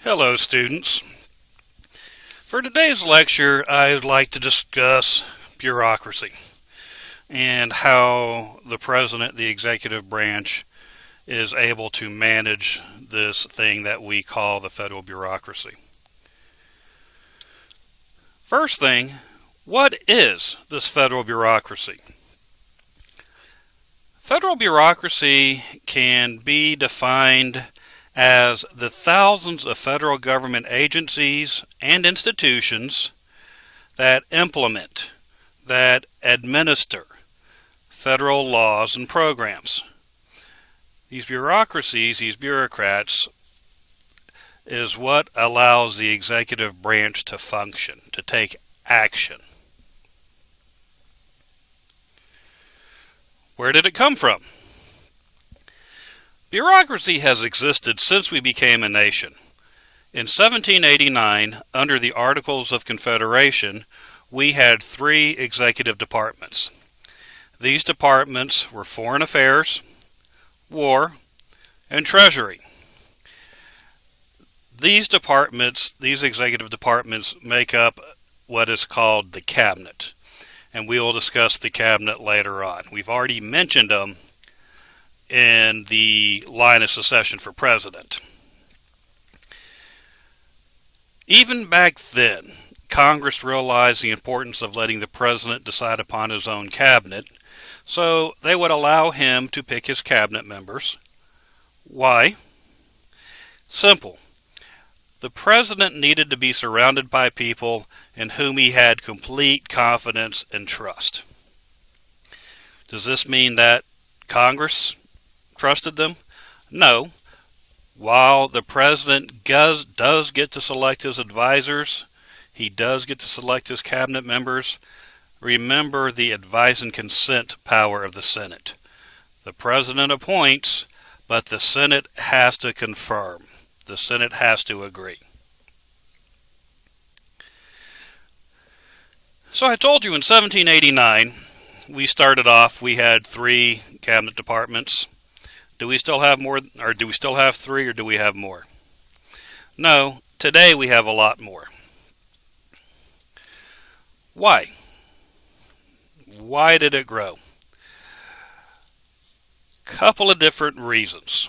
Hello, students. For today's lecture, I'd like to discuss bureaucracy and how the president, the executive branch, is able to manage this thing that we call the federal bureaucracy. First thing, what is this federal bureaucracy? Federal bureaucracy can be defined as the thousands of federal government agencies and institutions that implement, that administer federal laws and programs. These bureaucracies, these bureaucrats, is what allows the executive branch to function, to take action. Where did it come from? Bureaucracy has existed since we became a nation. In 1789, under the Articles of Confederation, we had 3 executive departments. These departments were Foreign Affairs, War, and Treasury. These executive departments, make up what is called the Cabinet, and we will discuss the Cabinet later on. We've already mentioned them in the line of succession for president. Even back then, Congress realized the importance of letting the president decide upon his own cabinet, so they would allow him to pick his cabinet members. Why? Simple. The president needed to be surrounded by people in whom he had complete confidence and trust. Does this mean that Congress trusted them? No. While the president does get to select his advisors, he does get to select his cabinet members, remember the advise and consent power of the Senate. The president appoints, but the Senate has to confirm. The Senate has to agree. So I told you in 1789, we had 3 cabinet departments. Do we still have more, or do we still have 3, or do we have more? No, today we have a lot more. Why? Why did it grow? Couple of different reasons.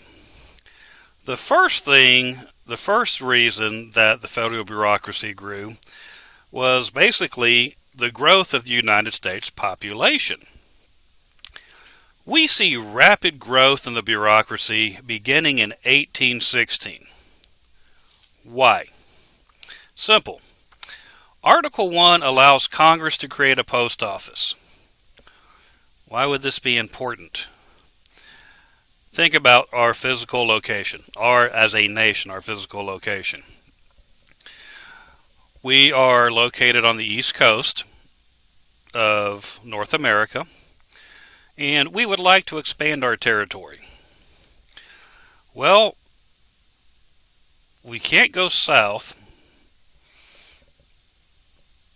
The first reason that the federal bureaucracy grew was basically the growth of the United States population. We see rapid growth in the bureaucracy beginning in 1816. Why? Simple. Article 1 allows Congress to create a post office. Why would this be important? Think about our physical location, as a nation, our physical location. We are located on the East Coast of North America, and we would like to expand our territory. Well, we can't go south.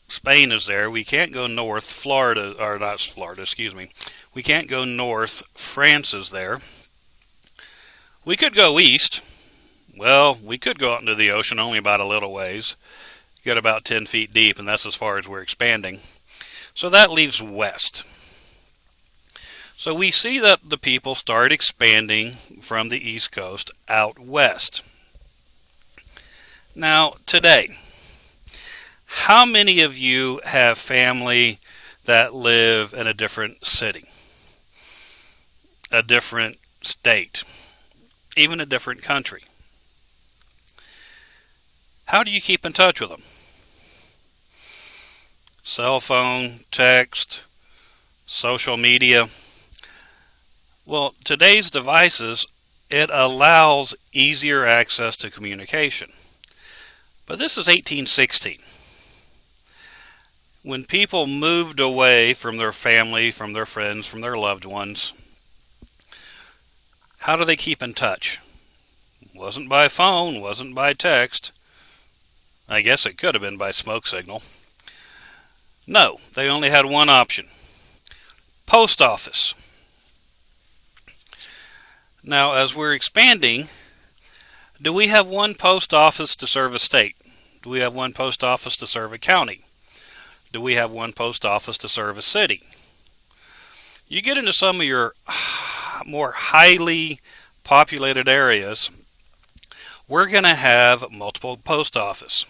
Spain is there. We can't go north. We can't go north. France is there. We could go east. Well, we could go out into the ocean only about a little ways. Get about 10 feet deep, and that's as far as we're expanding. So that leaves west. So we see that the people start expanding from the East Coast out west. Now, today, how many of you have family that live in a different city, a different state, even a different country? How do you keep in touch with them? Cell phone, text, social media. Well, today's devices, it allows easier access to communication. But this is 1816. When people moved away from their family, from their friends, from their loved ones, how do they keep in touch? Wasn't by phone, wasn't by text. I guess it could have been by smoke signal. No, they only had one option. Post office. Now, as we're expanding, Do we have one post office to serve a state? Do we have one post office to serve a county? Do we have one post office to serve a city? You get into some of your more highly populated areas, we're going to have multiple post office.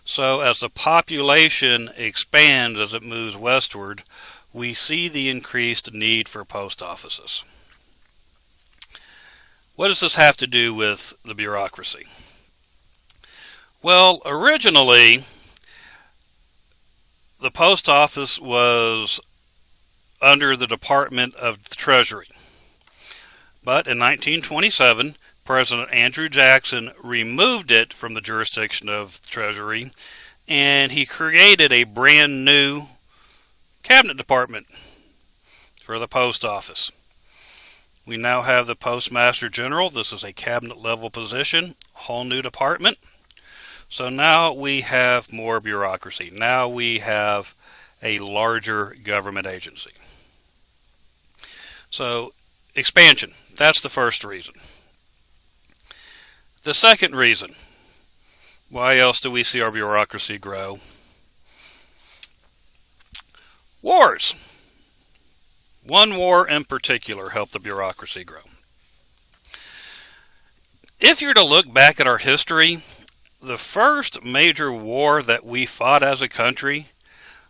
So as the population expands as it moves westward, we see the increased need for post offices. What does this have to do with the bureaucracy? Well, originally, the post office was under the Department of the Treasury. But in 1927, President Andrew Jackson removed it from the jurisdiction of the Treasury, and he created a brand new cabinet department for the post office. We now have the Postmaster General. This is a cabinet level position, a whole new department. So now we have more bureaucracy. Now we have a larger government agency. So expansion, that's the first reason. The second reason, why else do we see our bureaucracy grow? Wars. One war in particular helped the bureaucracy grow. If you're to look back at our history, the first major war that we fought as a country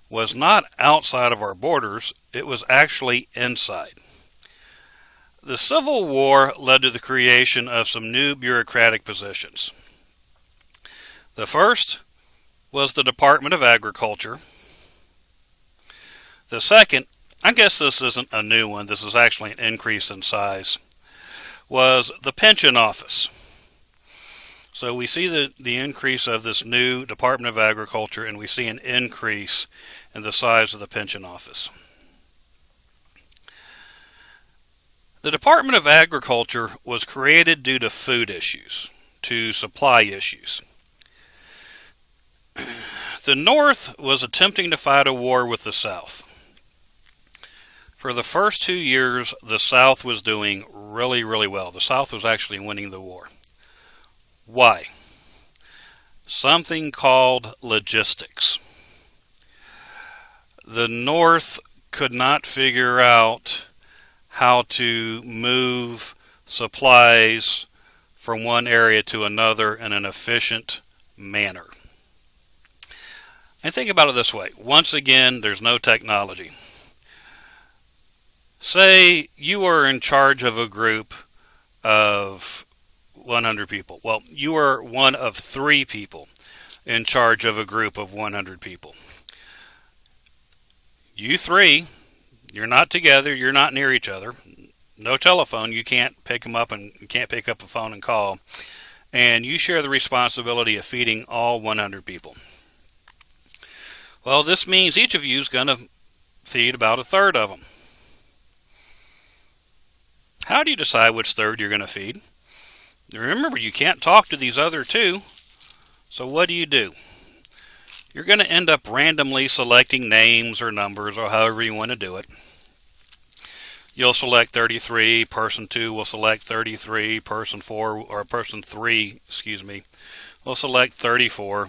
was not outside of our borders, it was actually inside. The Civil War led to the creation of some new bureaucratic positions. The first was the Department of Agriculture. The second, I guess this isn't a new one, this is actually an increase in size, was the Pension Office. So we see the increase of this new Department of Agriculture, and we see an increase in the size of the Pension Office. The Department of Agriculture was created due to food issues, to supply issues. The North was attempting to fight a war with the South. For the first 2 years, the South was doing really, really well. The South was actually winning the war. Why? Something called logistics. The North could not figure out how to move supplies from one area to another in an efficient manner. And think about it this way. Once again, there's no technology. Say you are in charge of a group of 100 people. Well, you are one of 3 people in charge of a group of 100 people. You 3, you're not together, you're not near each other. No telephone, you can't pick them up and you can't pick up the phone and call. And you share the responsibility of feeding all 100 people. Well, this means each of you is going to feed about a third of them. How do you decide which third you're going to feed? Remember, you can't talk to these other 2. So what do? You're going to end up randomly selecting names or numbers or however you want to do it. You'll select 33, person 2 will select 33, person 4, or person 3, will select 34.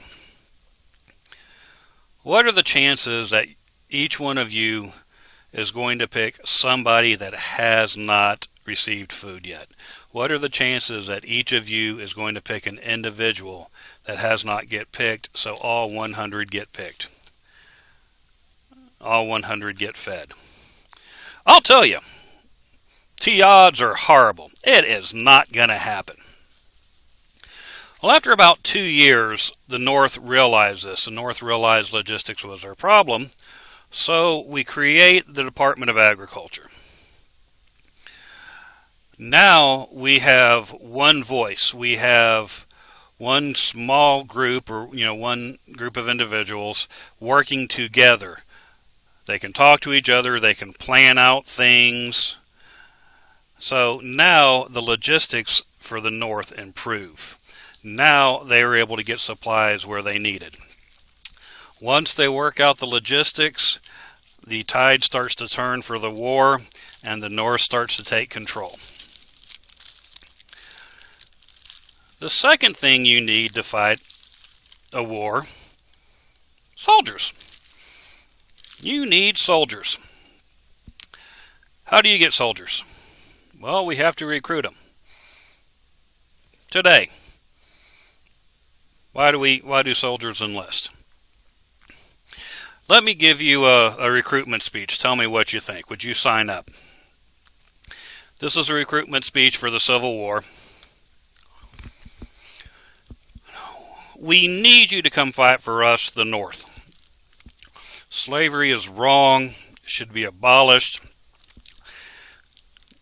What are the chances that each one of you is going to pick somebody that has not received food yet? What are the chances that each of you is going to pick an individual that has not get picked, so all 100 get picked? All 100 get fed. I'll tell you, the odds are horrible. It is not going to happen. Well, after about 2 years, the North realized this. The North realized logistics was their problem, so we create the Department of Agriculture. Now we have one voice. We have one small group, or one group of individuals working together. They can talk to each other. They can plan out things. So now the logistics for the North improve. Now they are able to get supplies where they need it. Once they work out the logistics, the tide starts to turn for the war, and the North starts to take control. The second thing you need to fight a war: soldiers. You need soldiers. How do you get soldiers? Well, we have to recruit them. Today, why do soldiers enlist? Let me give you a recruitment speech. Tell me what you think. Would you sign up? This is a recruitment speech for the Civil War. We need you to come fight for us, the North. Slavery is wrong, should be abolished.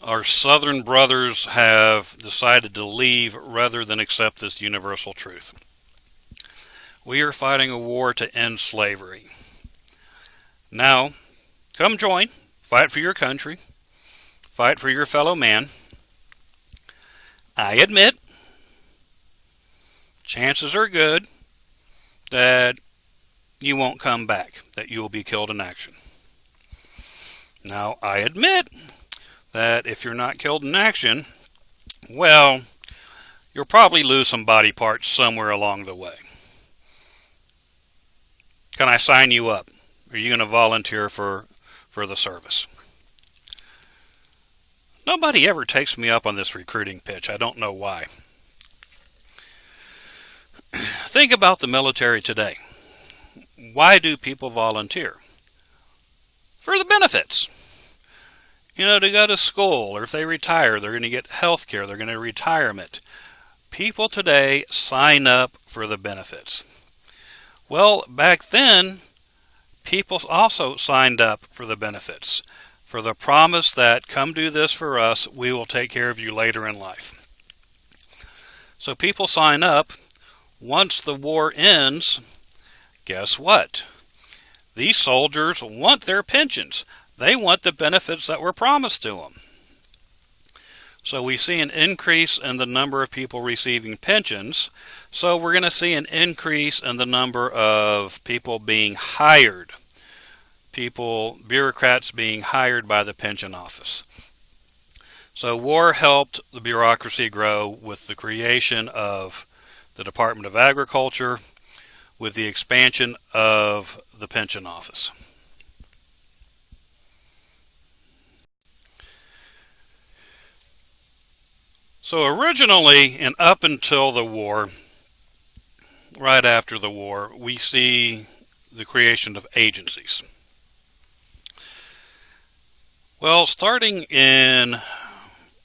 Our Southern brothers have decided to leave rather than accept this universal truth. We are fighting a war to end slavery. Now, come join, fight for your country, fight for your fellow man. I admit, chances are good that you won't come back, that you will be killed in action. Now, I admit that if you're not killed in action, well, you'll probably lose some body parts somewhere along the way. Can I sign you up? Are you going to volunteer for the service? Nobody ever takes me up on this recruiting pitch. I don't know why. Think about the military today. Why do people volunteer? For the benefits. You know, to go to school, or if they retire, they're going to get health care, they're going to retirement. People today sign up for the benefits. Well, back then, people also signed up for the benefits, for the promise that, come do this for us, we will take care of you later in life. So people sign up. Once the war ends, guess what? These soldiers want their pensions. They want the benefits that were promised to them. So we see an increase in the number of people receiving pensions. So we're going to see an increase in the number of people being hired. Bureaucrats being hired by the pension office. So war helped the bureaucracy grow with the creation of the Department of Agriculture, with the expansion of the pension office. So originally, and up until the war, right after the war, we see the creation of agencies. Well,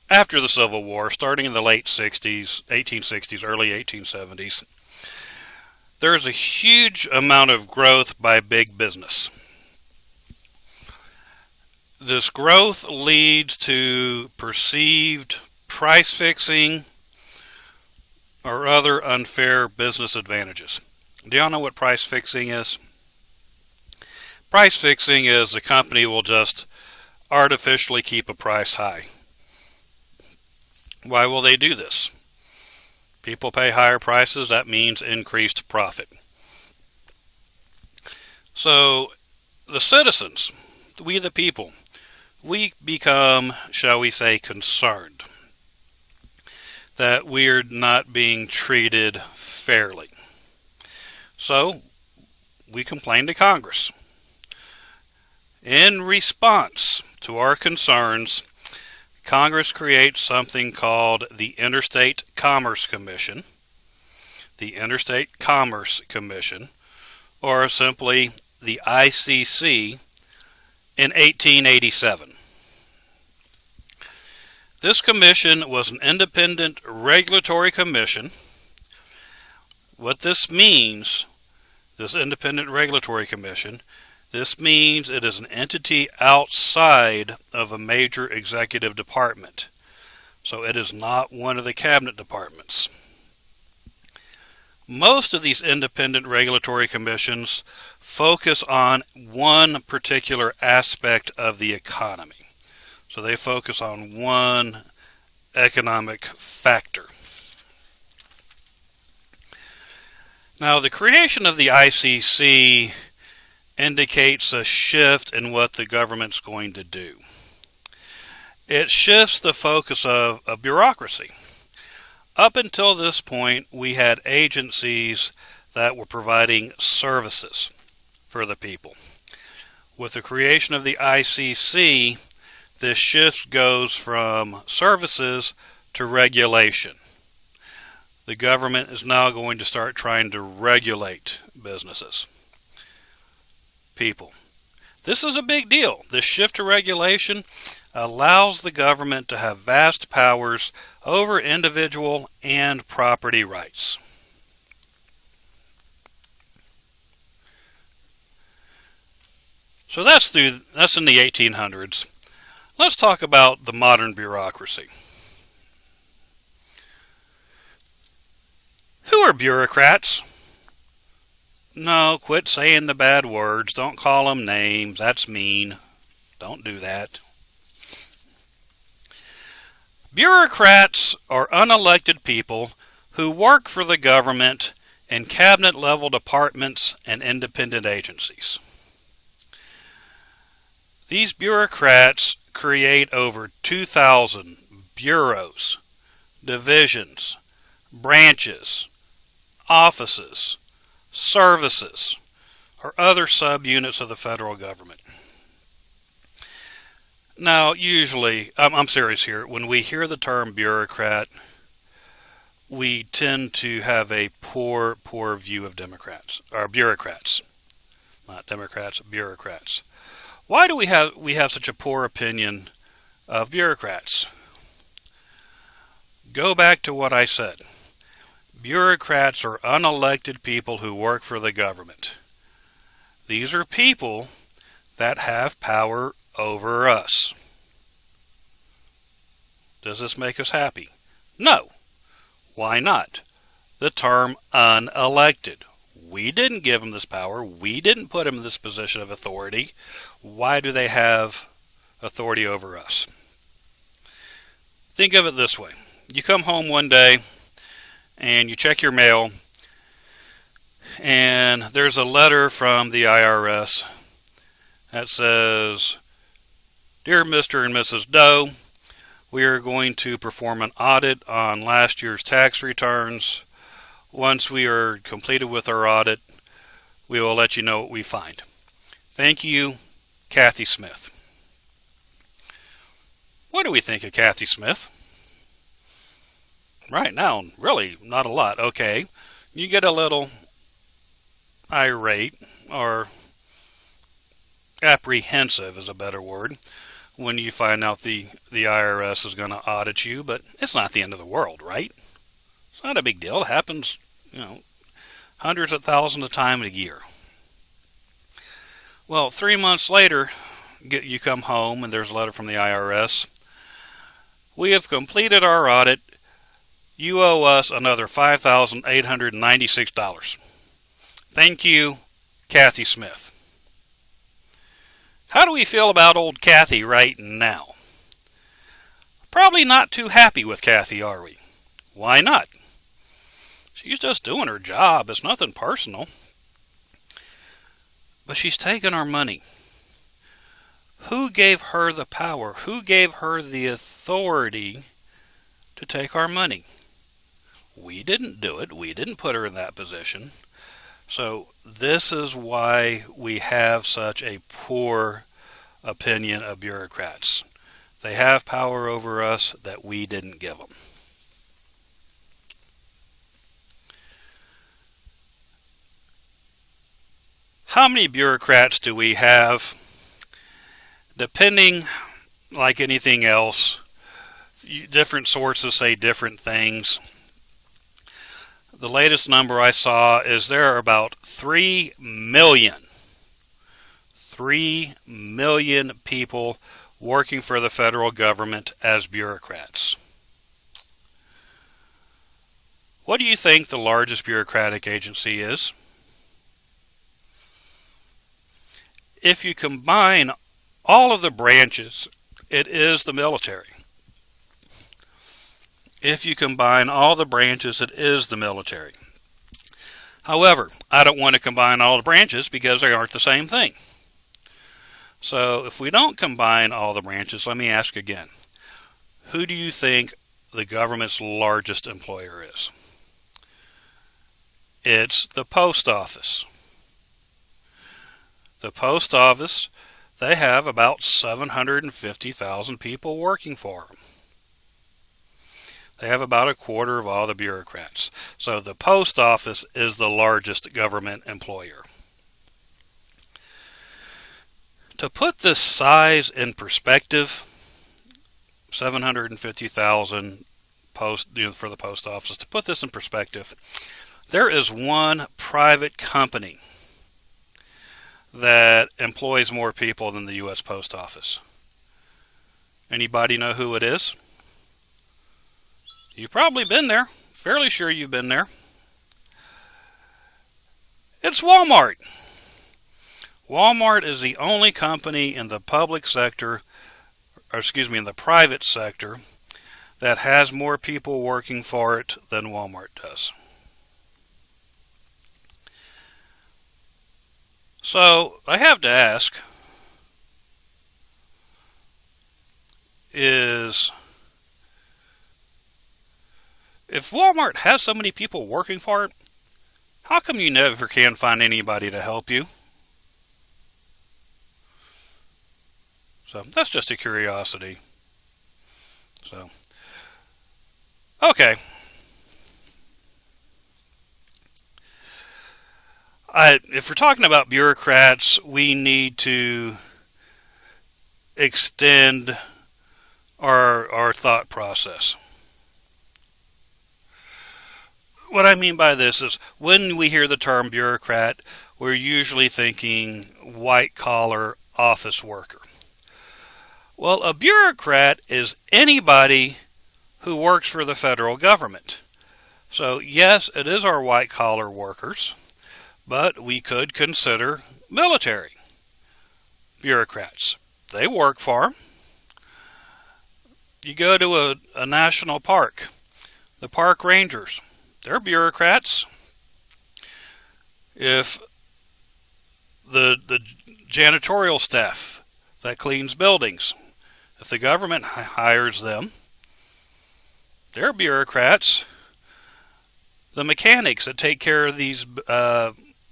after the Civil War, starting in the late 60s, 1860s, early 1870s, there's a huge amount of growth by big business. This growth leads to perceived price fixing or other unfair business advantages. Do y'all know what price fixing is? Price fixing is a company will just artificially keep a price high. Why will they do this? People pay higher prices, that means increased profit. So the citizens, we the people, we become, shall we say, concerned that we're not being treated fairly. So we complain to Congress. In response to our concerns, Congress creates something called the Interstate Commerce Commission. The Interstate Commerce Commission, or simply the ICC, in 1887. This commission was an independent regulatory commission. What this means, this independent regulatory commission, this means it is an entity outside of a major executive department. So it is not one of the cabinet departments. Most of these independent regulatory commissions focus on one particular aspect of the economy. So they focus on one economic factor. Now, the creation of the ICC indicates a shift in what the government's going to do. It shifts the focus of bureaucracy. Up until this point, we had agencies that were providing services for the people. With the creation of the ICC, this shift goes from services to regulation. The government is now going to start trying to regulate businesses. People. This is a big deal. This shift to regulation allows the government to have vast powers over individual and property rights. So that's in the 1800s. Let's talk about the modern bureaucracy. Who are bureaucrats? No, quit saying the bad words. Don't call them names. That's mean. Don't do that. Bureaucrats are unelected people who work for the government in cabinet-level departments and independent agencies. These bureaucrats create over 2,000 bureaus, divisions, branches, offices, services, or other subunits of the federal government. Now, usually, I'm serious here, when we hear the term bureaucrat, we tend to have a poor view of Democrats, or bureaucrats. Not Democrats, bureaucrats. Why do we have such a poor opinion of bureaucrats? Go back to what I said. Bureaucrats are unelected people who work for the government. These are people that have power over us. Does this make us happy? No. Why not? The term unelected. We didn't give them this power. We didn't put them in this position of authority. Why do they have authority over us? Think of it this way. You come home one day and you check your mail, and there's a letter from the IRS that says, "Dear Mr. and Mrs. Doe, we are going to perform an audit on last year's tax returns. Once we are completed with our audit, we will let you know what we find. Thank you, Kathy Smith." What do we think of Kathy Smith? Right now, really not a lot. Okay, you get a little irate, or apprehensive is a better word, when you find out the IRS is going to audit you, but it's not the end of the world, right? It's not a big deal. It happens, hundreds of thousands of times a year. Well, 3 months later, you come home and there's a letter from the IRS. "We have completed our audit. You owe us another $5,896. Thank you, Kathy Smith." How do we feel about old Kathy right now? Probably not too happy with Kathy, are we? Why not? She's just doing her job. It's nothing personal. But she's taken our money. Who gave her the power? Who gave her the authority to take our money? We didn't do it. We didn't put her in that position. So this is why we have such a poor opinion of bureaucrats. They have power over us that we didn't give them. How many bureaucrats do we have? Depending, like anything else, different sources say different things. The latest number I saw is there are about 3 million people working for the federal government as bureaucrats. What do you think the largest bureaucratic agency is? If you combine all of the branches, it is the military. If you combine all the branches, it is the military. However, I don't want to combine all the branches because they aren't the same thing. So if we don't combine all the branches, let me ask again. Who do you think the government's largest employer is? It's the post office. The post office, they have about 750,000 people working for them. They have about a quarter of all the bureaucrats. So the post office is the largest government employer. To put this size in perspective, 750,000 for the post office. To put this in perspective, there is one private company that employs more people than the U.S. Post Office. Anybody know who it is? You've probably been there. Fairly sure you've been there. It's Walmart. Walmart is the only company in the public sector, in the private sector, that has more people working for it than Walmart does. So I have to ask, if Walmart has so many people working for it, how come you never can find anybody to help you? So that's just a curiosity. So, okay. If we're talking about bureaucrats, we need to extend our thought process. What I mean by this is, when we hear the term bureaucrat, we're usually thinking white-collar office worker. Well, a bureaucrat is anybody who works for the federal government. So, yes, it is our white-collar workers, but we could consider military bureaucrats. They work for them. You go to a national park, the park rangers, they're bureaucrats. If the janitorial staff that cleans buildings, if the government hires them, they're bureaucrats. The mechanics that take care of these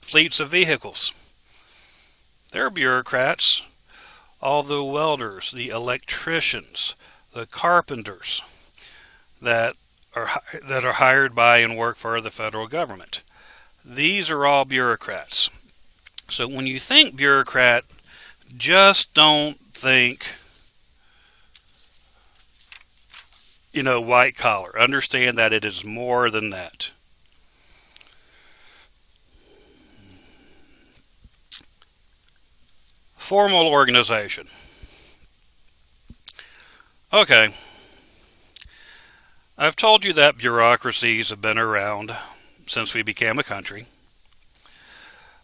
fleets of vehicles, they're bureaucrats. All the welders, the electricians, the carpenters that are hired by and work for the federal government, these are all bureaucrats. So when you think bureaucrat, just don't think, white collar. Understand that it is more than that. Formal organization. Okay. I've told you that bureaucracies have been around since we became a country.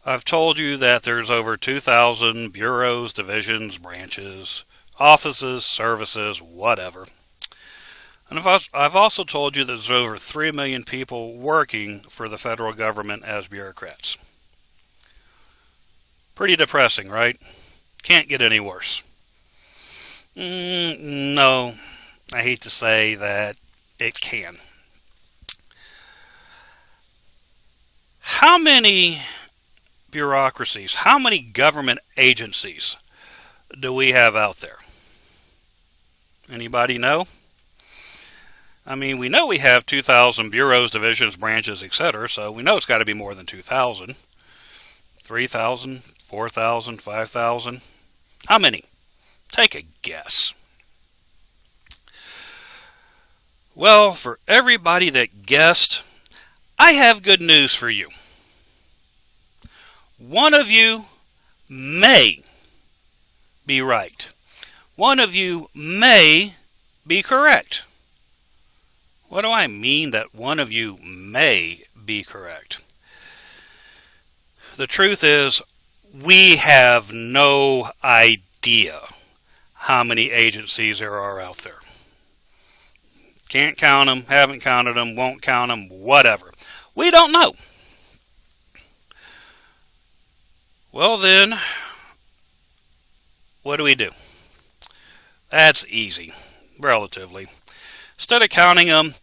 I've told you that there's over 2,000 bureaus, divisions, branches, offices, services, whatever. And I've also told you that there's over 3 million people working for the federal government as bureaucrats. Pretty depressing, right? Can't get any worse. No, I hate to say that it can. How many bureaucracies, how many government agencies do we have out there? Anybody know? I mean, we know we have 2,000 bureaus, divisions, branches, etc., so we know it's got to be more than 2,000. 3,000, 4,000, 5,000. How many? Take a guess. Well, for everybody that guessed, I have good news for you. One of you may be right. One of you may be correct. What do I mean that one of you may be correct? The truth is, we have no idea how many agencies there are out there. Can't count them, haven't counted them, won't count them, whatever. We don't know. Well then, what do? That's easy, relatively. Instead of counting them,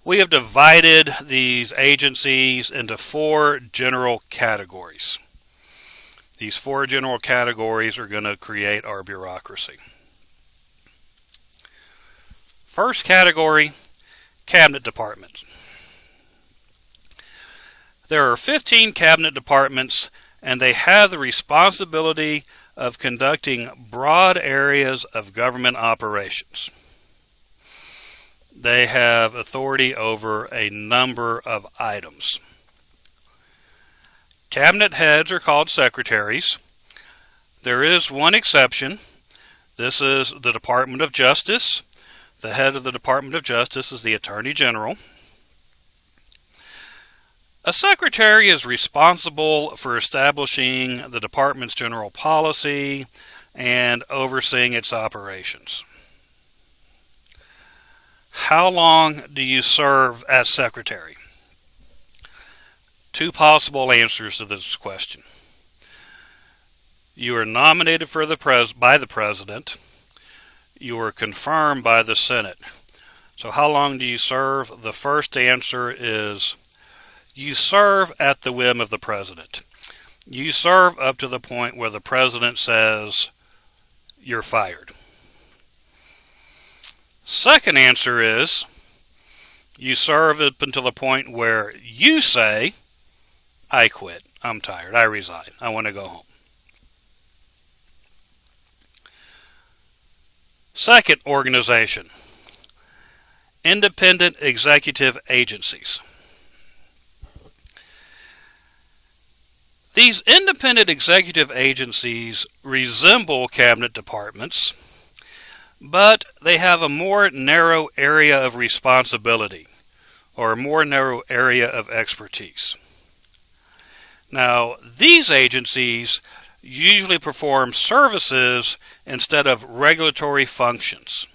we have divided these agencies into 4 general categories. These 4 general categories are going to create our bureaucracy. First category, cabinet departments. There are 15 cabinet departments, and they have the responsibility of conducting broad areas of government operations. They have authority over a number of items. Cabinet heads are called secretaries. There is one exception. This is the Department of Justice. The head of the Department of Justice is the Attorney General. A secretary is responsible for establishing the department's general policy and overseeing its operations. How long do you serve as secretary? 2 possible answers to this question. You are nominated by the president. You are confirmed by the Senate. So how long do you serve? The first answer is you serve at the whim of the president. You serve up to the point where the president says you're fired. Second answer is you serve up until the point where you say, I quit, I'm tired, I resign, I want to go home. Second organization, independent executive agencies. These independent executive agencies resemble cabinet departments, but they have a more narrow area of responsibility or a more narrow area of expertise. Now, these agencies usually perform services instead of regulatory functions.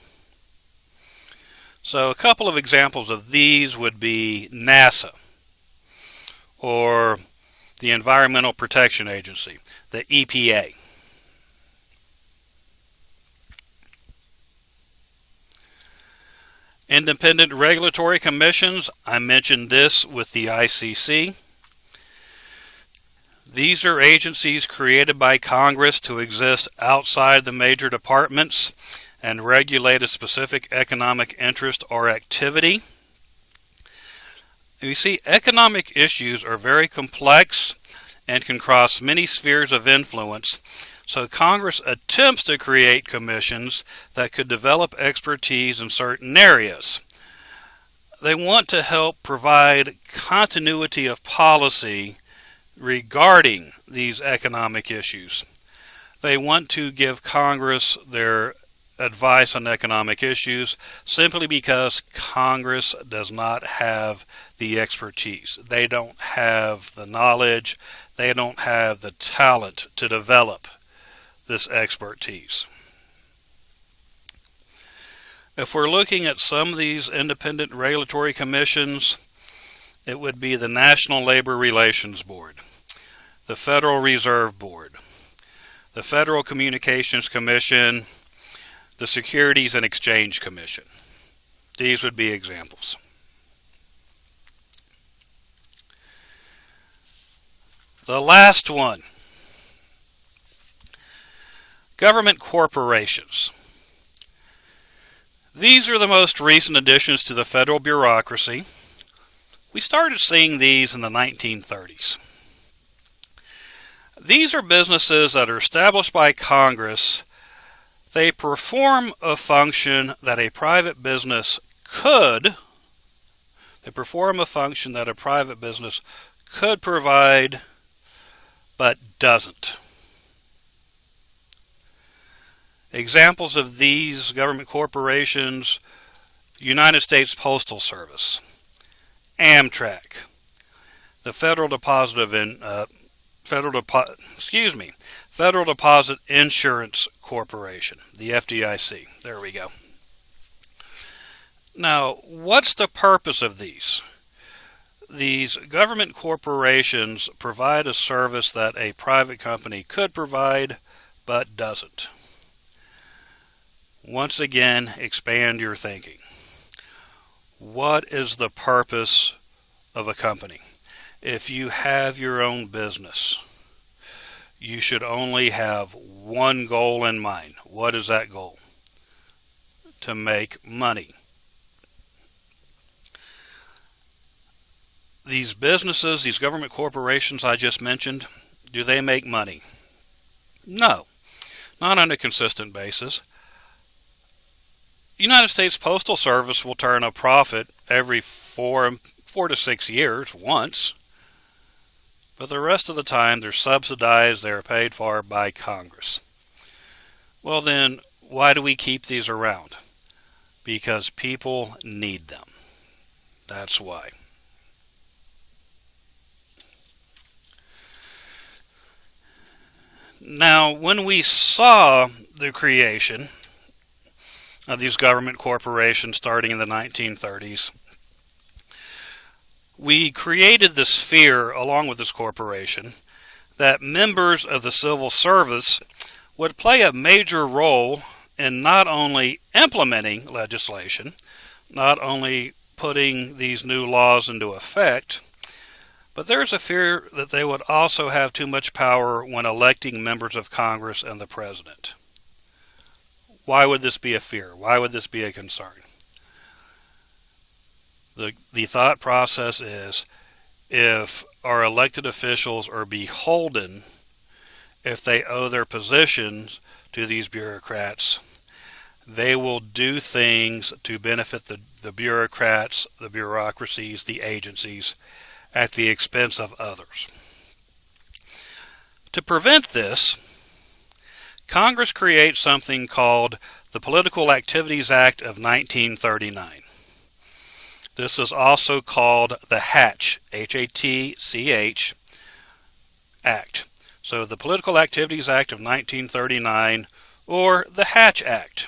So a couple of examples of these would be NASA or the Environmental Protection Agency, the EPA. Independent regulatory commissions, I mentioned this with the ICC. These are agencies created by Congress to exist outside the major departments and regulate a specific economic interest or activity. And you see, economic issues are very complex and can cross many spheres of influence. So Congress attempts to create commissions that could develop expertise in certain areas. They want to help provide continuity of policy regarding these economic issues. They want to give Congress their advice on economic issues simply because Congress does not have the expertise. They don't have the knowledge. They don't have the talent to develop this expertise. If we're looking at some of these independent regulatory commissions, it would be the National Labor Relations Board, the Federal Reserve Board, the Federal Communications Commission, the Securities and Exchange Commission. These would be examples. The last one, government corporations. These are the most recent additions to the federal bureaucracy. We started seeing these in the 1930s. These are businesses that are established by Congress. They perform a function that a private business could. They perform a function that a private business could provide, but doesn't. Examples of these government corporations: United States Postal Service, Amtrak, the Federal Deposit Insurance Corporation, the FDIC. There we go. Now, what's the purpose of these? These government corporations provide a service that a private company could provide, but doesn't. Once again, expand your thinking. What is the purpose of a company? If you have your own business, you should only have one goal in mind. What is that goal? To make money. These businesses, these government corporations I just mentioned, do they make money? No, not on a consistent basis. United States Postal Service will turn a profit every 4 to 6 years once, but the rest of the time they're subsidized, they're paid for by Congress. Well then, why do we keep these around? Because people need them. That's why. Now, when we saw the creation of these government corporations starting in the 1930s, we created this fear, along with this corporation, that members of the civil service would play a major role in not only implementing legislation, not only putting these new laws into effect, but there's a fear that they would also have too much power when electing members of Congress and the president. Why would this be a fear? Why would this be a concern? The thought process is, if our elected officials are beholden, if they owe their positions to these bureaucrats, they will do things to benefit the bureaucrats, the bureaucracies, the agencies, at the expense of others. To prevent this, Congress creates something called the Political Activities Act of 1939. This is also called the Hatch, H-A-T-C-H, Act. So the Political Activities Act of 1939, or the Hatch Act.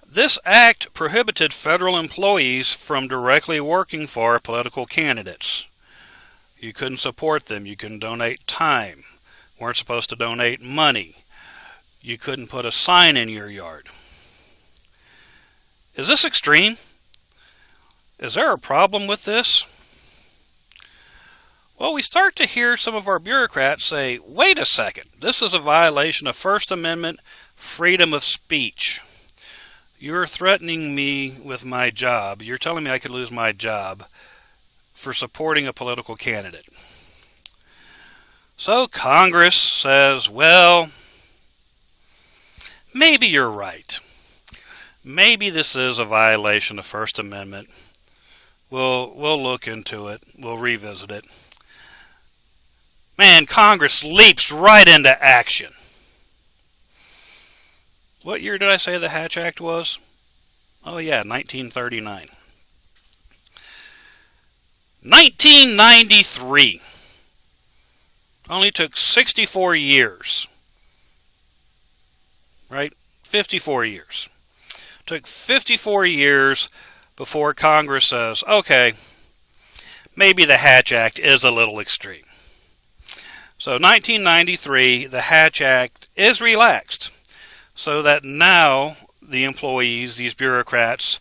This act prohibited federal employees from directly working for political candidates. You couldn't support them. You couldn't donate time. Weren't supposed to donate money. You couldn't put a sign in your yard. Is this extreme? Is there a problem with this? Well, we start to hear some of our bureaucrats say, wait a second, this is a violation of First Amendment freedom of speech. You're threatening me with my job. You're telling me I could lose my job for supporting a political candidate. So Congress says, well, maybe you're right. Maybe this is a violation of First Amendment. We'll look into it. We'll revisit it. Man, Congress leaps right into action. What year did I say the Hatch Act was? Oh yeah, 1939. 1993. Only took 64 years. Right? 54 years. Took 54 years before Congress says, okay, maybe the Hatch Act is a little extreme. So 1993, the Hatch Act is relaxed, so that now the employees, these bureaucrats,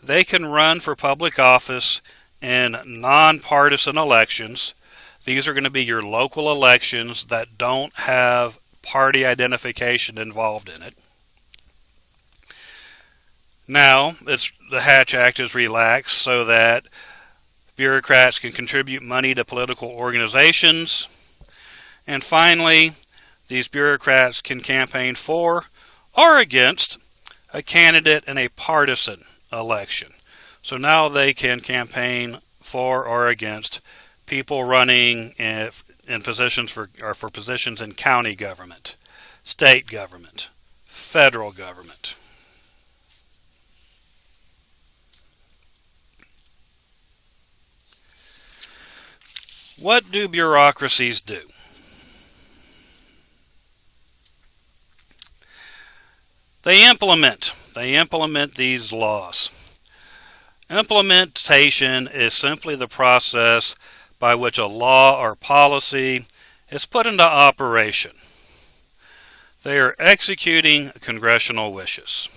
they can run for public office in nonpartisan elections. These are going to be your local elections that don't have party identification involved in it. Now, the Hatch Act is relaxed so that bureaucrats can contribute money to political organizations. And finally, these bureaucrats can campaign for or against a candidate in a partisan election. So now they can campaign for or against people running in positions for positions in county government, state government, federal government. What do bureaucracies do? They implement these laws. Implementation is simply the process by which a law or policy is put into operation. They are executing congressional wishes.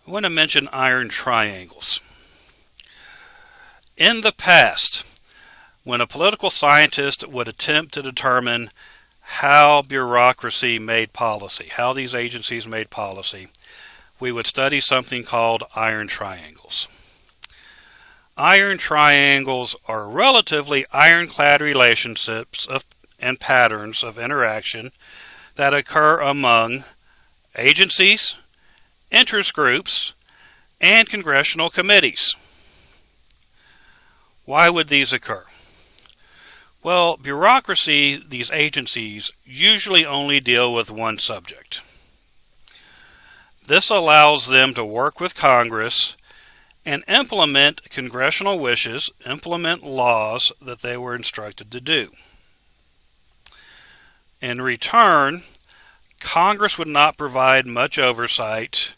I want to mention iron triangles. In the past, when a political scientist would attempt to determine how bureaucracy made policy, how these agencies made policy, we would study something called iron triangles. Iron triangles are relatively ironclad relationships and patterns of interaction that occur among agencies, interest groups, and congressional committees. Why would these occur? Well, bureaucracy, these agencies, usually only deal with one subject. This allows them to work with Congress and implement congressional wishes, implement laws that they were instructed to do. In return, Congress would not provide much oversight.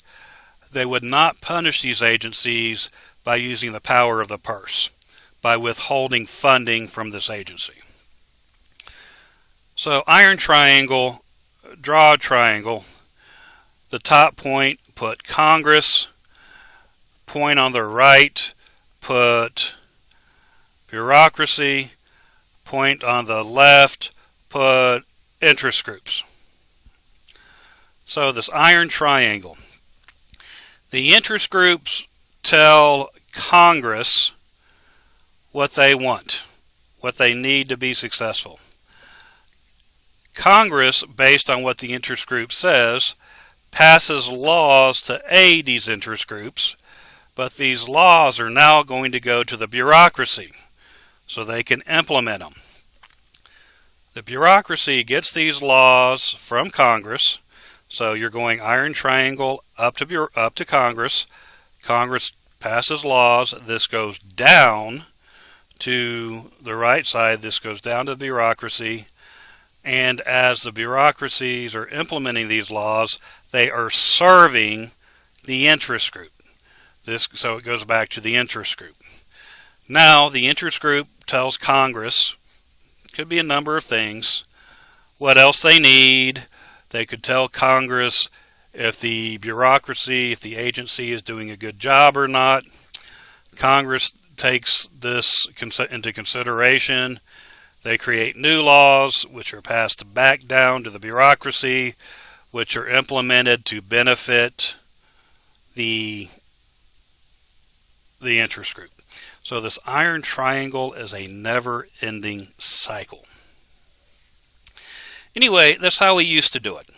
They would not punish these agencies by using the power of the purse, by withholding funding from this agency. So, iron triangle, draw a triangle. The top point, put Congress. Point on the right, put bureaucracy. Point on the left, put interest groups. So this iron triangle. The interest groups tell Congress what they want, what they need to be successful. Congress, based on what the interest group says, passes laws to aid these interest groups, but these laws are now going to go to the bureaucracy so they can implement them. The bureaucracy gets these laws from Congress, so you're going iron triangle up to Congress. Congress passes laws. This goes down to the right side. This goes down to the bureaucracy. And as the bureaucracies are implementing these laws, they are serving the interest group. So it goes back to the interest group. Now, the interest group tells Congress, could be a number of things, what else they need. They could tell Congress if the bureaucracy, if the agency is doing a good job or not. Congress takes this into consideration. They create new laws, which are passed back down to the bureaucracy, which are implemented to benefit the interest group. So this iron triangle is a never-ending cycle. Anyway, that's how we used to do it.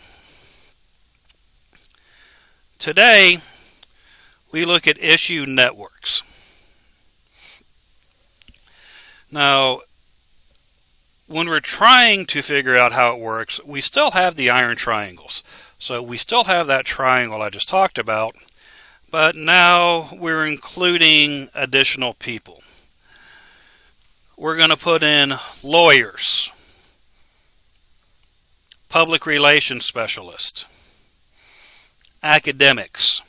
Today, we look at issue networks. Now, when we're trying to figure out how it works, we still have the iron triangles. So we still have that triangle I just talked about, but now we're including additional people. We're going to put in lawyers, public relations specialists, academics.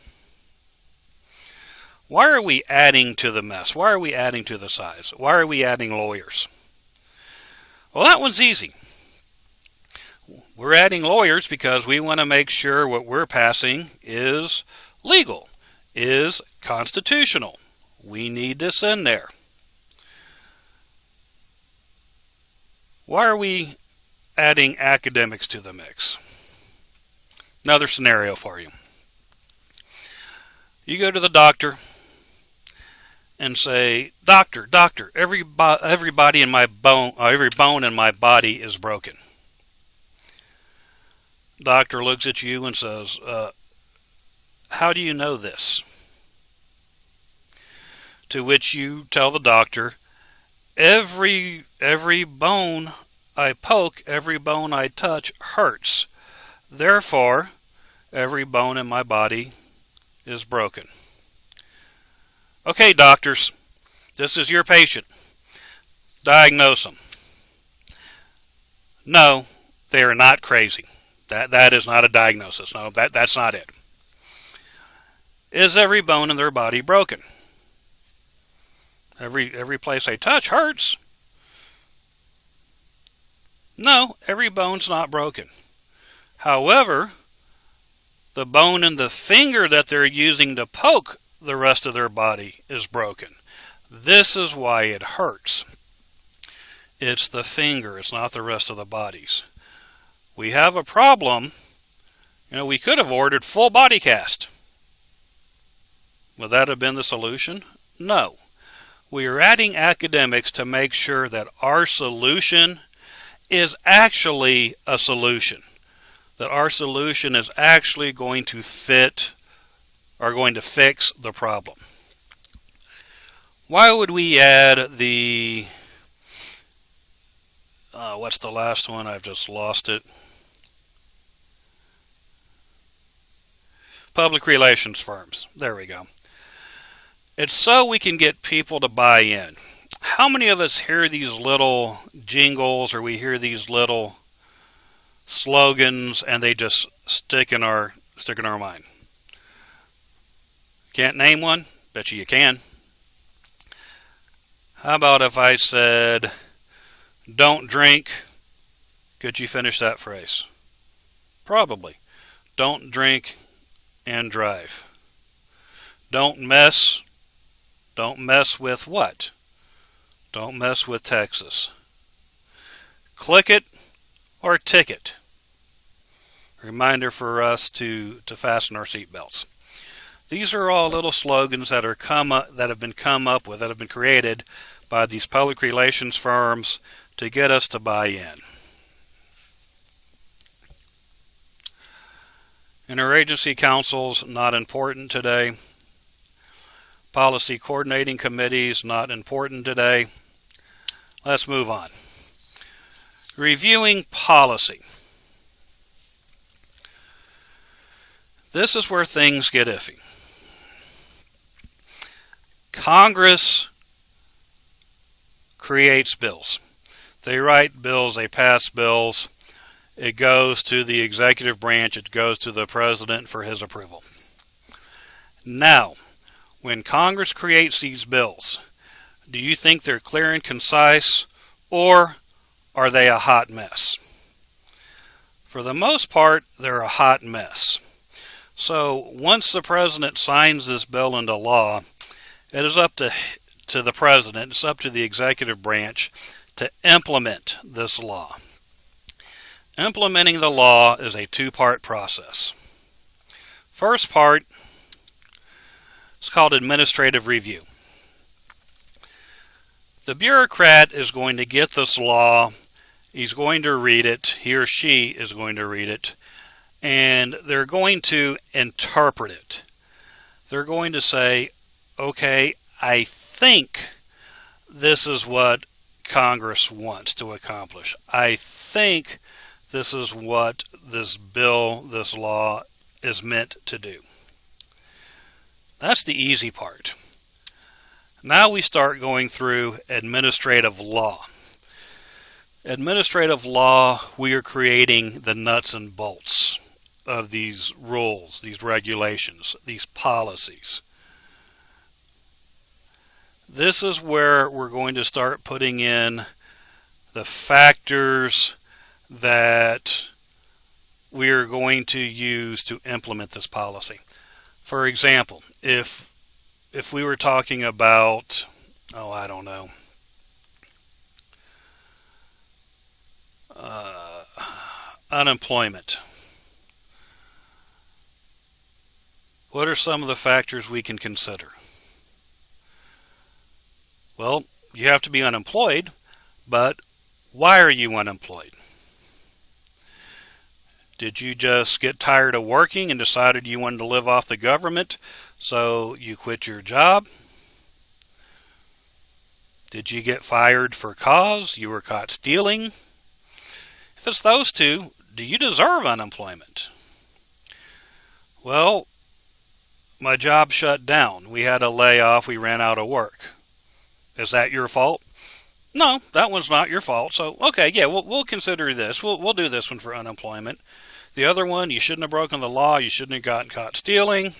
Why are we adding to the mess? Why are we adding to the size? Why are we adding lawyers? Well, that one's easy. We're adding lawyers because we want to make sure what we're passing is legal, is constitutional. We need this in there. Why are we adding academics to the mix? Another scenario for you. You go to the doctor and say, Doctor, every bone in my body is broken. Doctor looks at you and says, how do you know this? To which you tell the doctor, every bone I poke, every bone I touch hurts. Therefore, every bone in my body is broken. Okay, doctors, this is your patient. Diagnose them. No, they are not crazy. That is not a diagnosis. No, that's not it. Is every bone in their body broken? Every place they touch hurts. No, every bone's not broken. However, The bone in the finger that they're using to poke the rest of their body is broken. This is why it hurts. It's the finger, it's not the rest of the bodies. We have a problem. We could have ordered full body cast. Would that have been the solution? No. We are adding academics to make sure that our solution is actually a solution. That our solution is actually going to fit or going to fix the problem. Why would we add the... what's the last one? I've just lost it. Public relations firms. There we go. It's so we can get people to buy in. How many of us hear these little jingles or we hear these little slogans and they just stick in our mind? Can't name one? Bet you can. How about if I said, don't drink? Could you finish that phrase? Probably. Don't drink and drive. Don't mess with what? Don't mess with Texas. Click it or ticket. Reminder for us to fasten our seatbelts. These are all little slogans that have been created by these public relations firms to get us to buy in. Interagency councils, not important today. Policy coordinating committees, not important today. Let's move on. Reviewing policy. This is where things get iffy. Congress creates bills. They write bills, they pass bills. It goes to the executive branch, it goes to the president for his approval. Now, when Congress creates these bills, do you think they're clear and concise, or are they a hot mess? For the most part, they're a hot mess. So once the president signs this bill into law, it is up to the president, it's up to the executive branch to implement this law. Implementing the law is a two-part process. First part is called administrative review. The bureaucrat is going to get this law, he's going to read it, he or she is going to read it, and they're going to interpret it. They're going to say, okay, I think this is what Congress wants to accomplish. I think this is what this bill, this law is meant to do. That's the easy part. Now we start going through administrative law. Administrative law, we are creating the nuts and bolts of these rules, these regulations, these policies. This is where we're going to start putting in the factors that we are going to use to implement this policy. For example, if we were talking about, unemployment, what are some of the factors we can consider? Well, you have to be unemployed, but why are you unemployed? Did you just get tired of working and decided you wanted to live off the government, so you quit your job? Did you get fired for cause? You were caught stealing? If it's those two, do you deserve unemployment? Well, my job shut down. We had a layoff. We ran out of work. Is that your fault? No, that one's not your fault. So, okay, yeah, we'll consider this. We'll do this one for unemployment. The other one, you shouldn't have broken the law. You shouldn't have gotten caught stealing.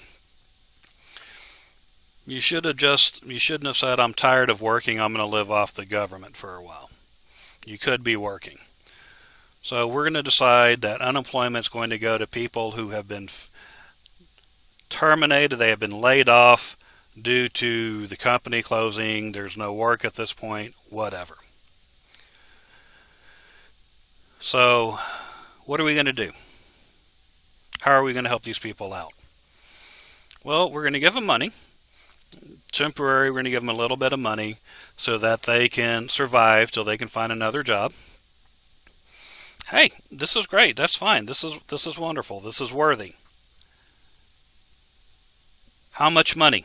You shouldn't have said, I'm tired of working. I'm going to live off the government for a while. You could be working. So we're going to decide that unemployment is going to go to people who have been terminated, they have been laid off due to the company closing, there's no work at this point, whatever. So, what are we going to do? How are we going to help these people out? Well, we're going to give them money. Temporary, we're going to give them a little bit of money so that they can survive till they can find another job. Hey, this is great. That's fine. This is wonderful. This is worthy. How much money?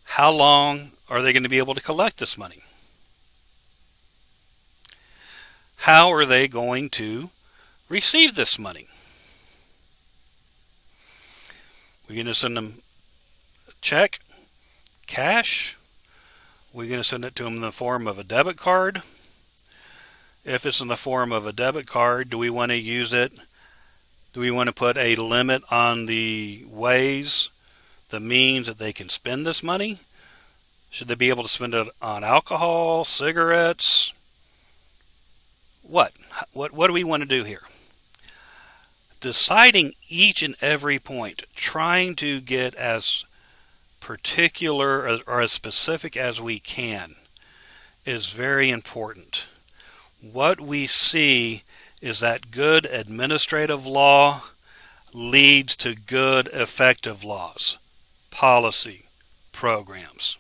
How long are they going to be able to collect this money? How are they going to receive this money? We're going to send them a check, cash. We're going to send it to them in the form of a debit card. If it's in the form of a debit card, do we want to use it? Do we want to put a limit on the ways, the means that they can spend this money? Should they be able to spend it on alcohol, cigarettes? What do we want to do here? Deciding each and every point, trying to get as particular or as specific as we can is very important. What we see is that good administrative law leads to good effective laws, policy, programs.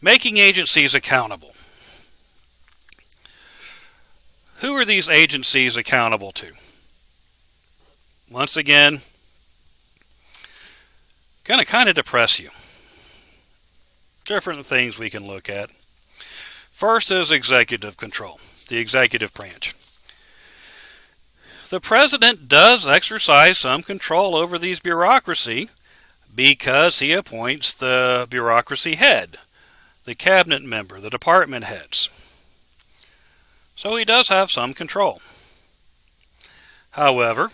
Making agencies accountable. Who are these agencies accountable to? Once again, going to kind of depress you. Different things we can look at. First is executive control, the executive branch. The president does exercise some control over these bureaucracy because he appoints the bureaucracy head, the cabinet member, the department heads. So he does have some control. However,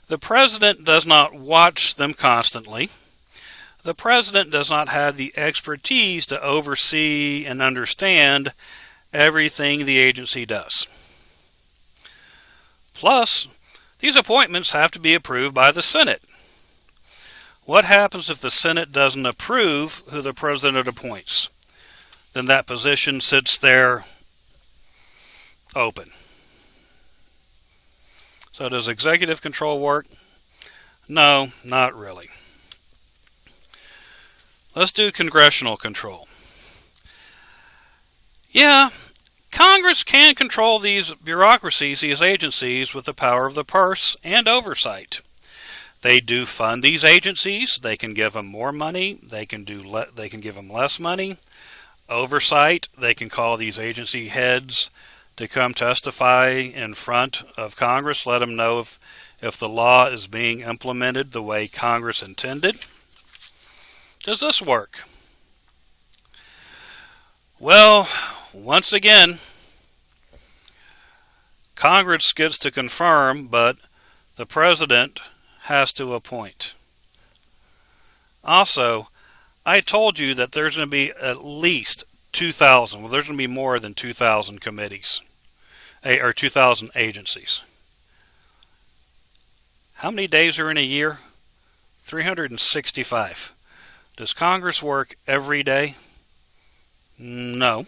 the president does not watch them constantly. The president does not have the expertise to oversee and understand everything the agency does. Plus, these appointments have to be approved by the Senate. What happens if the Senate doesn't approve who the president appoints? Then that position sits there open. So does executive control work? No, not really. Let's do congressional control. Yeah, Congress can control these bureaucracies, these agencies, with the power of the purse and oversight. They do fund these agencies. They can give them more money. They can give them less money. Oversight, they can call these agency heads to come testify in front of Congress, let them know if the law is being implemented the way Congress intended. Does this work? Well, once again, Congress gets to confirm, but the president has to appoint. Also, I told you that there's going to be at least 2,000. Well, there's going to be more than 2,000 committees or 2,000 agencies. How many days are in a year? 365. Does Congress work every day? No.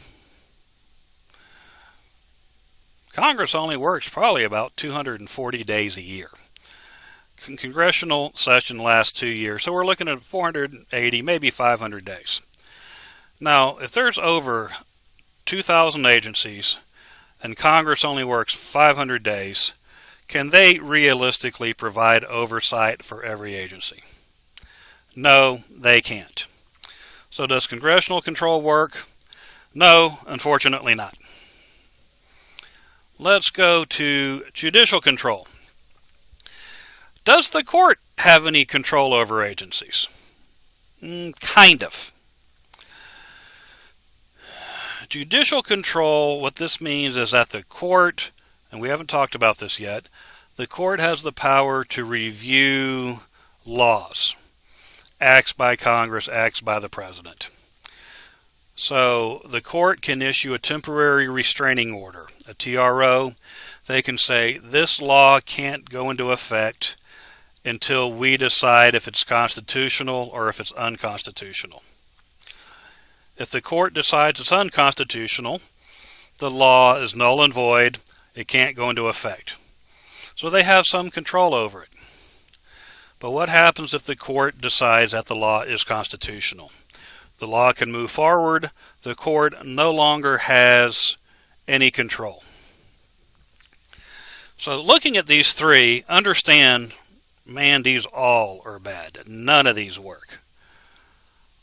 Congress only works probably about 240 days a year. Congressional session lasts 2 years, so we're looking at 480, maybe 500 days. Now, if there's over 2,000 agencies and Congress only works 500 days, can they realistically provide oversight for every agency? No, they can't. So does congressional control work? No, unfortunately not. Let's go to judicial control. Does the court have any control over agencies? Kind of. Judicial control, what this means is that the court, and we haven't talked about this yet, the court has the power to review laws. Acts by Congress, acts by the president. So the court can issue a temporary restraining order, a TRO. They can say this law can't go into effect until we decide if it's constitutional or if it's unconstitutional. If the court decides it's unconstitutional, the law is null and void. It can't go into effect. So they have some control over it. But what happens if the court decides that the law is constitutional? The law can move forward. The court no longer has any control. So looking at these three, understand, man, these all are bad. None of these work.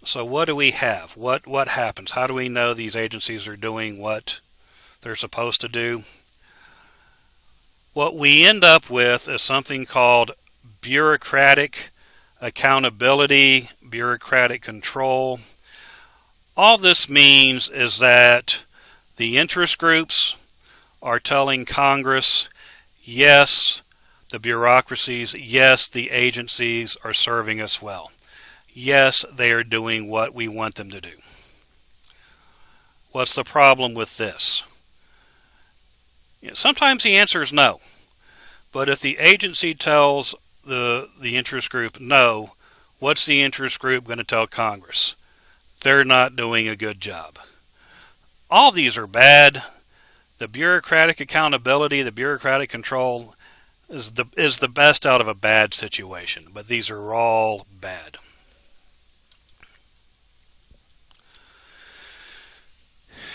So what do we have? What happens? How do we know these agencies are doing what they're supposed to do? What we end up with is something called bureaucratic accountability, bureaucratic control. All this means is that the interest groups are telling Congress, yes, the bureaucracies, yes, the agencies are serving us well. Yes, they are doing what we want them to do. What's the problem with this? Sometimes the answer is no. But if the agency tells the interest group no, what's the interest group going to tell Congress? They're not doing a good job. All these are bad. The bureaucratic accountability, the bureaucratic control is the best out of a bad situation. But these are all bad.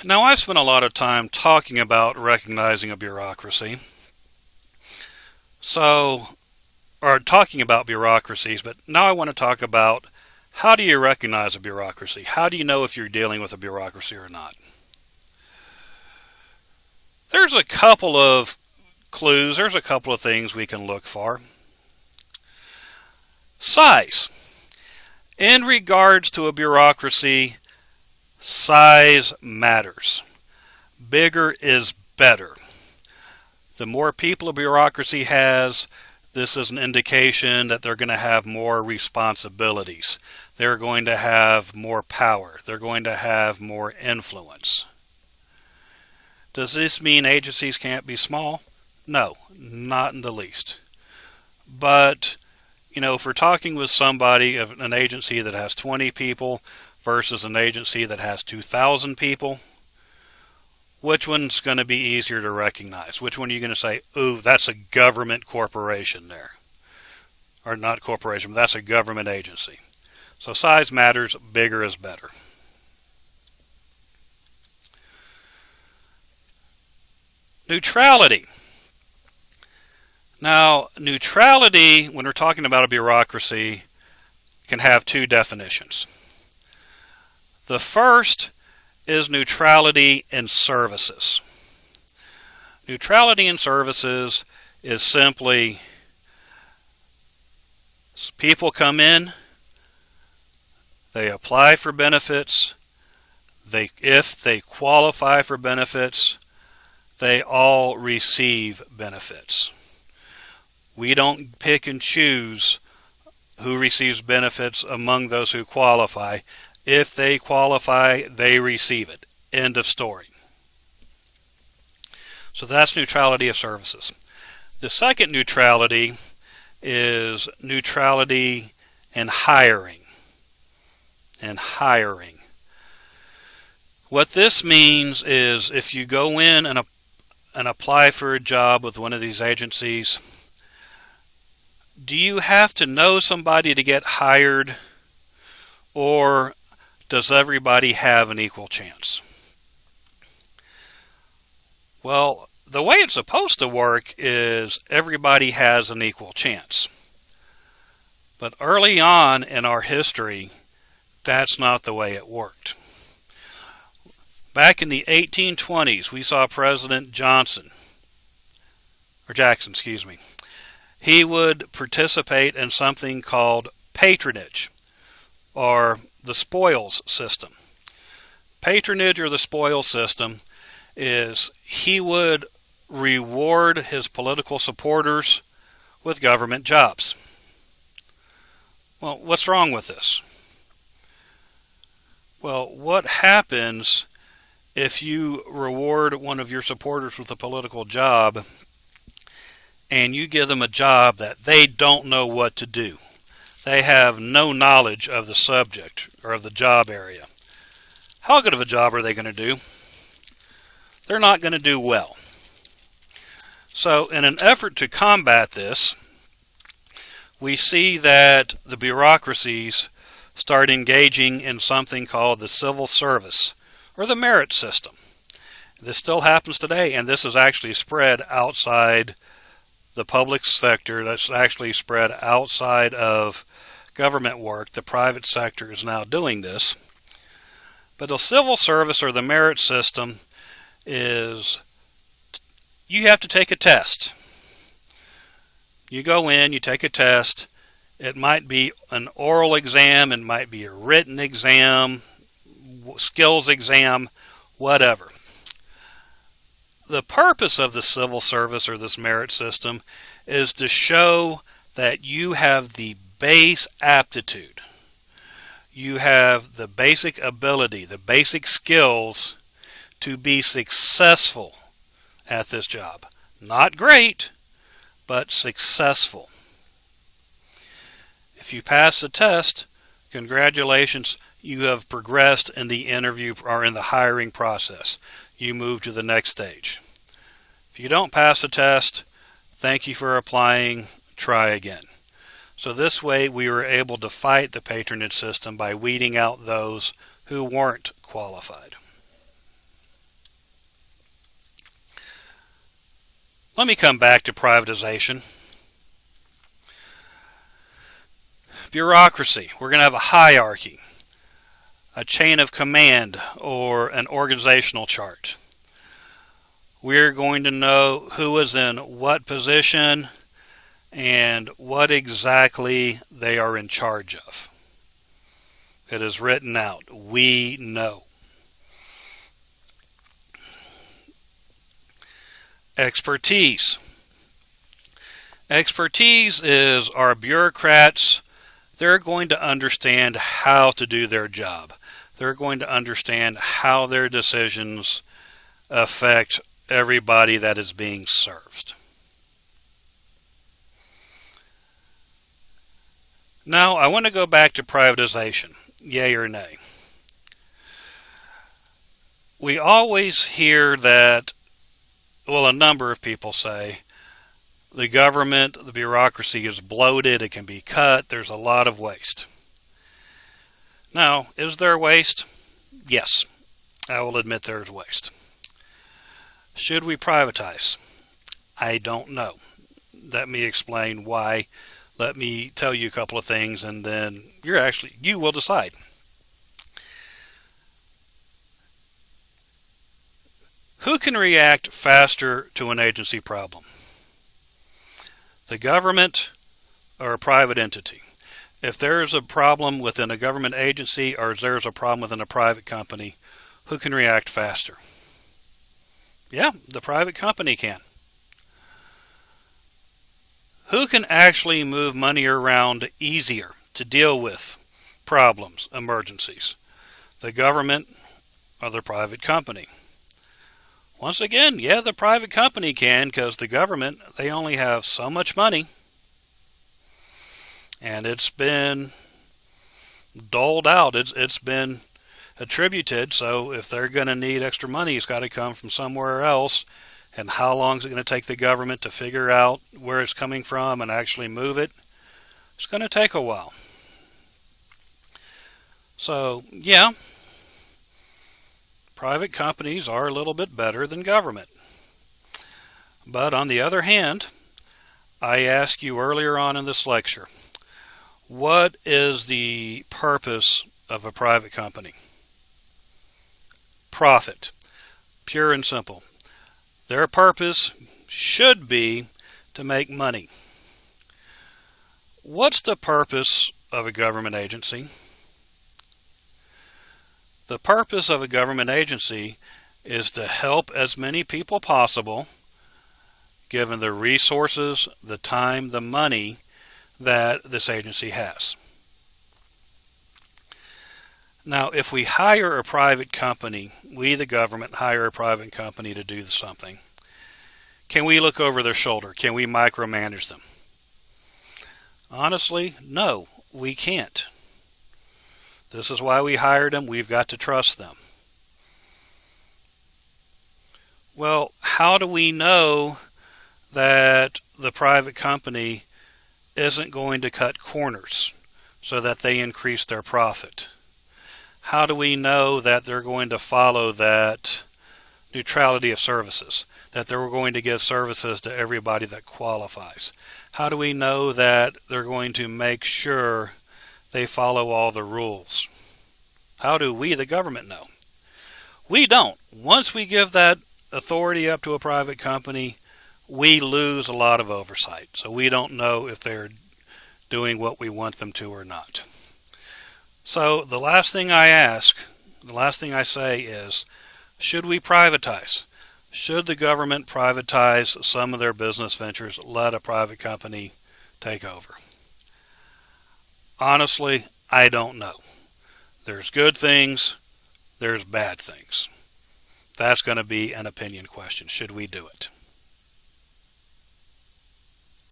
Now, I spent a lot of time talking about recognizing a bureaucracy. Or talking about bureaucracies, but now I want to talk about how do you recognize a bureaucracy? How do you know if you're dealing with a bureaucracy or not? There's a couple of clues, there's a couple of things we can look for. Size. In regards to a bureaucracy, size matters. Bigger is better. The more people a bureaucracy has, this is an indication that they're going to have more responsibilities. They're going to have more power. They're going to have more influence. Does this mean agencies can't be small? No, not in the least. But, if we're talking with somebody of an agency that has 20 people versus an agency that has 2,000 people, which one's going to be easier to recognize? Which one are you going to say, ooh, that's a government corporation there? Or not corporation, but that's a government agency. So size matters, bigger is better. Neutrality. Now, neutrality, when we're talking about a bureaucracy, can have two definitions. The first is neutrality in services. Neutrality in services is simply people come in, they apply for benefits, if they qualify for benefits, they all receive benefits. We don't pick and choose who receives benefits among those who qualify. If they qualify, they receive it. End of story. So that's neutrality of services. The second neutrality is neutrality in hiring. What this means is if you go in and apply for a job with one of these agencies, do you have to know somebody to get hired, or does everybody have an equal chance? Well, the way it's supposed to work is everybody has an equal chance. But early on in our history, that's not the way it worked. Back in the 1820s, we saw President Jackson. He would participate in something called patronage, or the spoils system. Patronage or the spoils system is he would reward his political supporters with government jobs. Well, what's wrong with this? Well, what happens if you reward one of your supporters with a political job and you give them a job that they don't know what to do? They have no knowledge of the subject or of the job area. How good of a job are they going to do? They're not going to do well. So, in an effort to combat this, we see that the bureaucracies start engaging in something called the civil service or the merit system. This still happens today, and this is actually spread outside the public sector. That's actually spread outside of government work. The private sector is now doing this. But the civil service or the merit system is you have to take a test. You go in, you take a test. It might be an oral exam, it might be a written exam, skills exam, whatever. The purpose of the civil service or this merit system is to show that you have the base aptitude. You have the basic ability, the basic skills to be successful at this job. Not great, but successful. If you pass the test, congratulations, you have progressed in the interview or in the hiring process. You move to the next stage. If you don't pass the test, thank you for applying, try again. So this way we were able to fight the patronage system by weeding out those who weren't qualified. Let me come back to privatization. Bureaucracy. We're going to have a hierarchy, a chain of command, or an organizational chart. We're going to know who is in what position and what exactly they are in charge of. It is written out. We know. Expertise. Expertise is our bureaucrats. They're going to understand how to do their job. They're going to understand how their decisions affect everybody that is being served. Now, I want to go back to privatization. Yay or nay? We always hear that, well, a number of people say, the government, the bureaucracy is bloated, it can be cut, there's a lot of waste. Now, is there waste? Yes, I will admit there's waste. Should we privatize? I don't know. Let me explain why. Let me tell you a couple of things, and then you will decide. Who can react faster to an agency problem? The government or a private entity? If there's a problem within a government agency or there's a problem within a private company, who can react faster? Yeah, the private company can. Who can actually move money around easier to deal with problems, emergencies? The government or the private company? Once again, yeah, the private company can, because the government, they only have so much money. And it's been doled out. It's been attributed. So if they're going to need extra money, it's got to come from somewhere else. And how long is it going to take the government to figure out where it's coming from and actually move it? It's going to take a while. So, yeah, private companies are a little bit better than government. But on the other hand, I asked you earlier on in this lecture, what is the purpose of a private company? Profit. Pure and simple. Their purpose should be to make money. What's the purpose of a government agency? The purpose of a government agency is to help as many people possible, given the resources, the time, the money that this agency has. Now, if we hire a private company, we, the government, hire a private company to do something, can we look over their shoulder? Can we micromanage them? Honestly, no, we can't. This is why we hired them. We've got to trust them. Well, how do we know that the private company isn't going to cut corners so that they increase their profit? How do we know that they're going to follow that neutrality of services, that they're going to give services to everybody that qualifies? How do we know that they're going to make sure they follow all the rules? How do we, the government, know? We don't. Once we give that authority up to a private company, we lose a lot of oversight. So we don't know if they're doing what we want them to or not. So the last thing I say is, should we privatize? Should the government privatize some of their business ventures, let a private company take over? Honestly, I don't know. There's good things, there's bad things. That's going to be an opinion question. Should we do it?